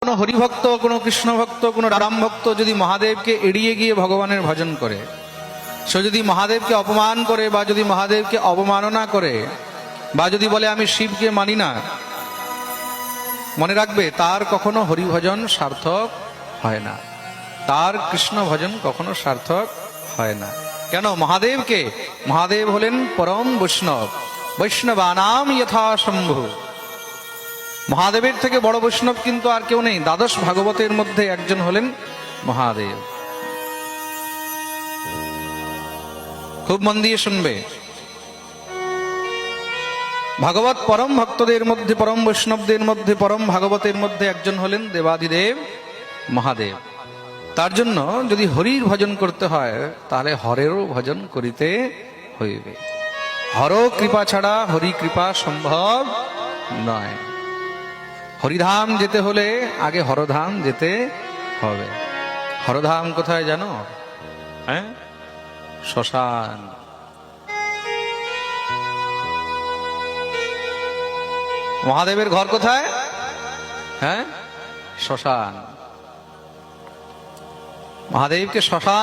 কোনো হরিভক্ত, কোনো কৃষ্ণ ভক্ত, কোনো রাম ভক্ত যদি মহাদেবকে এড়িয়ে গিয়ে ভগবানের ভজন করে, সে যদি মহাদেবকে অপমান করে বা যদি মহাদেবকে অবমাননা করে বা যদি বলে আমি শিবকে মানি না, মনে রাখবে তার কখনো হরিভজন সার্থক হয় না, তার কৃষ্ণ ভজন কখনো সার্থক হয় না। কেন? মহাদেব হলেন পরম বৈষ্ণব, বৈষ্ণবানাম যথা শম্ভু। মহাদেবের থেকে বড় বৈষ্ণব কিন্তু আর কেউ নেই। দ্বাদশ ভাগবতের মধ্যে একজন হলেন মহাদেব। খুব মন দিয়ে শুনবে। ভাগবত পরম ভক্তদের মধ্যে, পরম বৈষ্ণবদের মধ্যে, পরম ভাগবতের মধ্যে একজন হলেন দেবাদিদেব মহাদেব। তার জন্য যদি হরির ভজন করতে হয় তাহলে হরেরও ভজন করিতে হইবে। হর কৃপা ছাড়া হরি কৃপা সম্ভব নয়। হরিধাম যেতে হলে আগে হরধাম যেতে হবে। হরধাম কোথায় জানো? হ্যাঁ, শ্মশান। মহাদেবের ঘর কোথায়? হ্যাঁ, শ্মশান। মহাদেবকে শ্মশান